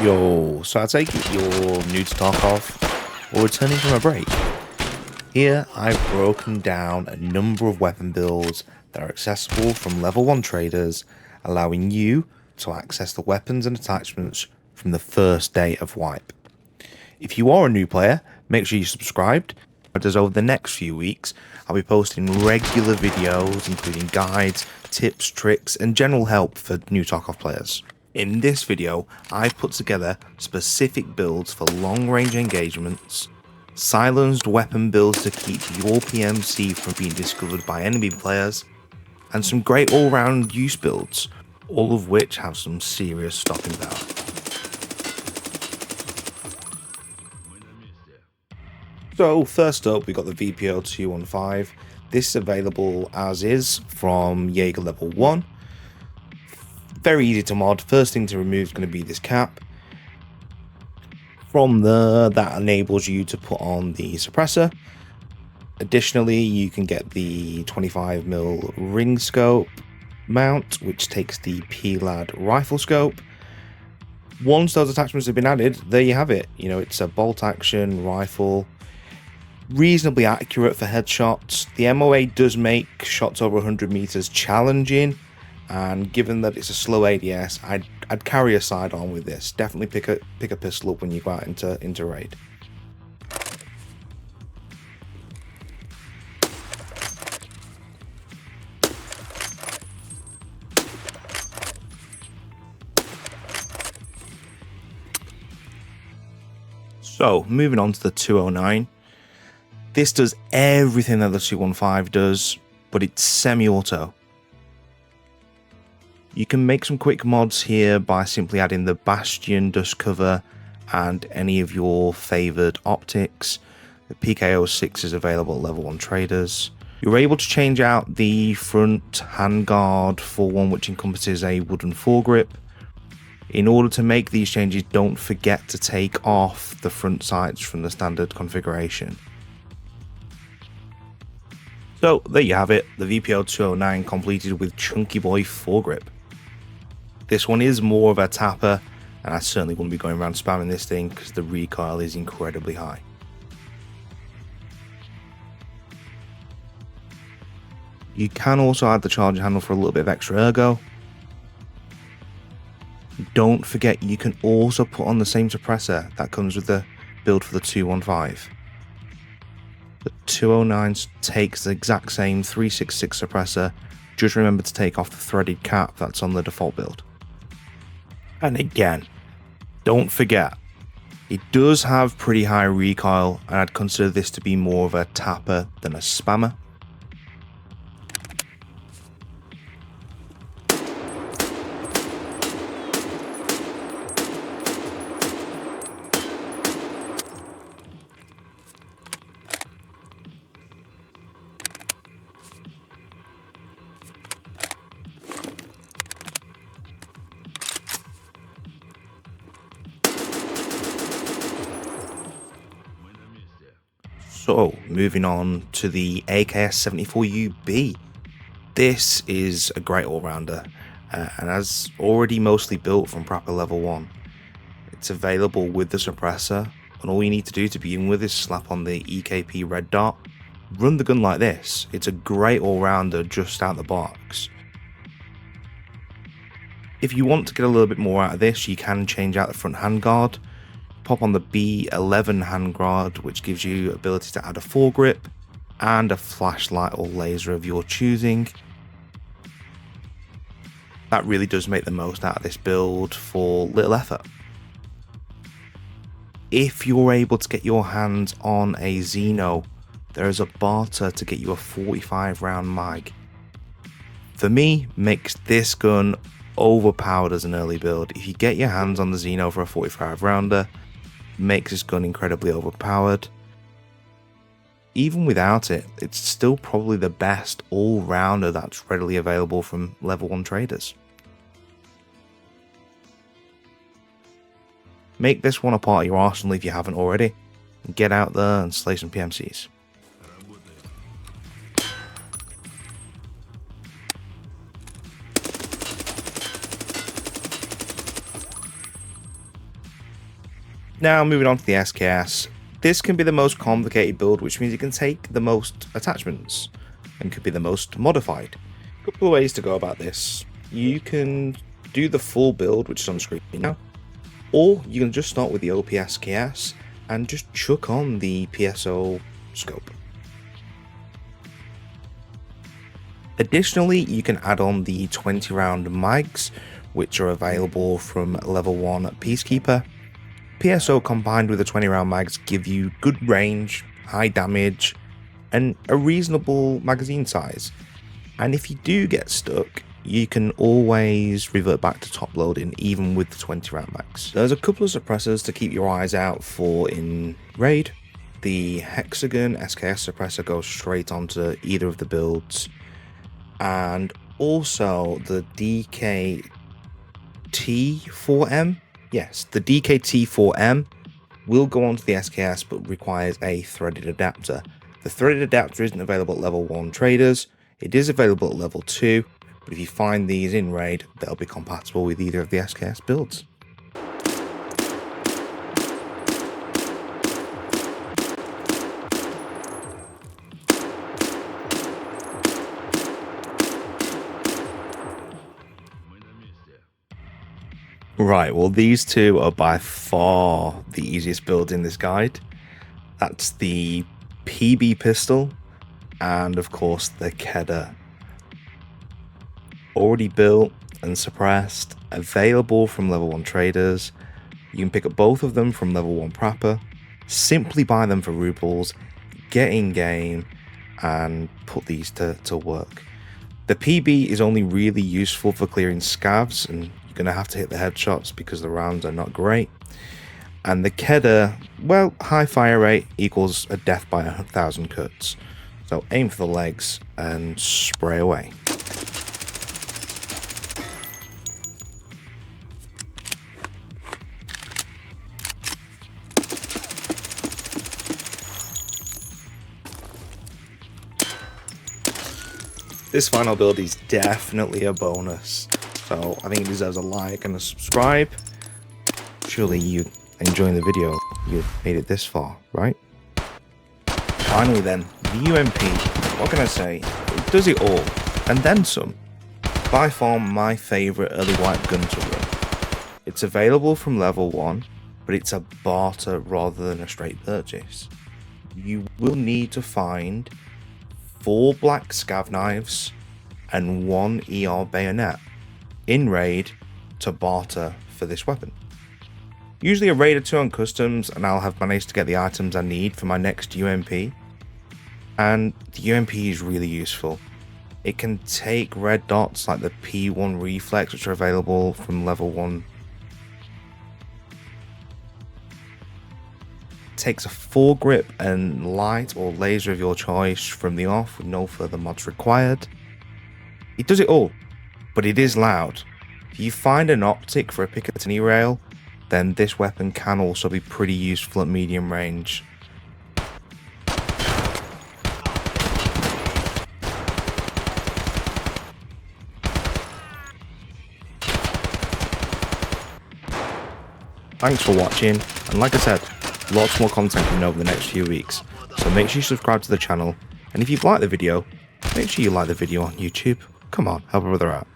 Yo, so I take it you're new to Tarkov or returning from a break. Here I've broken down a number of weapon builds that are accessible from level 1 traders, allowing you to access the weapons and attachments from the first day of wipe. If you are a new player, make sure you're subscribed, as over the next few weeks I'll be posting regular videos including guides, tips, tricks and general help for new Tarkov players. In this video, I've put together specific builds for long-range engagements, silenced weapon builds to keep your PMC from being discovered by enemy players, and some great all-round use builds, all of which have some serious stopping power. So first up, we got the VPO 215. This is available as is from Jaeger level 1. Very easy to mod. First thing to remove is going to be this cap. From there, that enables you to put on the suppressor. Additionally, you can get the 25mm ring scope mount, which takes the PLAD rifle scope. Once those attachments have been added, there you have it. You know, it's a bolt action rifle, reasonably accurate for headshots. The MOA does make shots over 100 meters challenging, and given that it's a slow ADS, I'd carry a sidearm with this. Definitely pick a pistol up when you go out into raid. So moving on to the 209. This does everything that the 215 does, but it's semi-auto. You can make some quick mods here by simply adding the Bastion dust cover and any of your favoured optics. The PKO6 is available at level 1 traders. You're able to change out the front handguard for one which encompasses a wooden foregrip. In order to make these changes, don't forget to take off the front sights from the standard configuration. So there you have it, the VPO 209 completed with Chunky Boy foregrip. This one is more of a tapper, and I certainly wouldn't be going around spamming this thing because the recoil is incredibly high. You can also add the charging handle for a little bit of extra ergo. Don't forget you can also put on the same suppressor that comes with the build for the 215. The 209 takes the exact same 366 suppressor, just remember to take off the threaded cap that's on the default build. And again, don't forget, it does have pretty high recoil, and I'd consider this to be more of a tapper than a spammer. So, moving on to the AKS-74UB. This is a great all-rounder, and as already mostly built from proper level 1. It's available with the suppressor, and all you need to do to begin with is slap on the EKP red dot. Run the gun like this. It's a great all-rounder just out the box. If you want to get a little bit more out of this, you can change out the front handguard. Pop on the B11 handguard, which gives you ability to add a foregrip and a flashlight or laser of your choosing. That really does make the most out of this build for little effort. If you're able to get your hands on a Xeno, there is a barter to get you a 45 round mag. For me, makes this gun overpowered as an early build. If you get your hands on the Xeno for a 45 rounder, makes this gun incredibly overpowered. Even without it, it's still probably the best all-rounder that's readily available from level 1 traders. Make this one a part of your arsenal if you haven't already, and get out there and slay some PMCs. Now moving on to the SKS. This can be the most complicated build, which means it can take the most attachments and could be the most modified. A couple of ways to go about this. You can do the full build, which is on screen now, or you can just start with the OP SKS and just chuck on the PSO scope. Additionally, you can add on the 20 round mags, which are available from level 1 Peacekeeper. PSO combined with the 20 round mags give you good range, high damage, and a reasonable magazine size. And if you do get stuck, you can always revert back to top loading even with the 20 round mags. There's a couple of suppressors to keep your eyes out for in raid. The Hexagon SKS suppressor goes straight onto either of the builds, and also the DKT4M. Yes, the DKT4M will go onto the SKS but requires a threaded adapter. The threaded adapter isn't available at level 1 traders, it is available at level 2, but if you find these in raid, they'll be compatible with either of the SKS builds. Right, well these two are by far the easiest builds in this guide. That's the PB pistol and of course the Kedda. Already built and suppressed, available from level 1 traders. You can pick up both of them from level 1 Prapper, simply buy them for rubles, get in game and put these to work. The PB is only really useful for clearing scavs, and you're going to have to hit the headshots because the rounds are not great. And the Kedda, well, high fire rate equals a death by 1,000 cuts. So aim for the legs and spray away. This final build is definitely a bonus, so I think it deserves a like and a subscribe. Surely you enjoying the video, you made it this far, right? Finally then, the UMP, what can I say? It does it all, and then some. By far my favourite early white gun to run. It's available from level 1, but it's a barter rather than a straight purchase. You will need to find 4 black scav knives and 1 ER bayonet in raid to barter for this weapon. Usually a raid or 2 on customs and I'll have managed to get the items I need for my next UMP. And the UMP is really useful. It can take red dots like the P1 reflex, which are available from level 1. Takes a foregrip and light or laser of your choice from the off with no further mods required. It does it all, but it is loud. If you find an optic for a Picatinny rail, then this weapon can also be pretty useful at medium range. Thanks for watching, and like I said, lots more content coming over the next few weeks, so make sure you subscribe to the channel, and if you've liked the video, make sure you like the video on YouTube. Come on, help a brother out.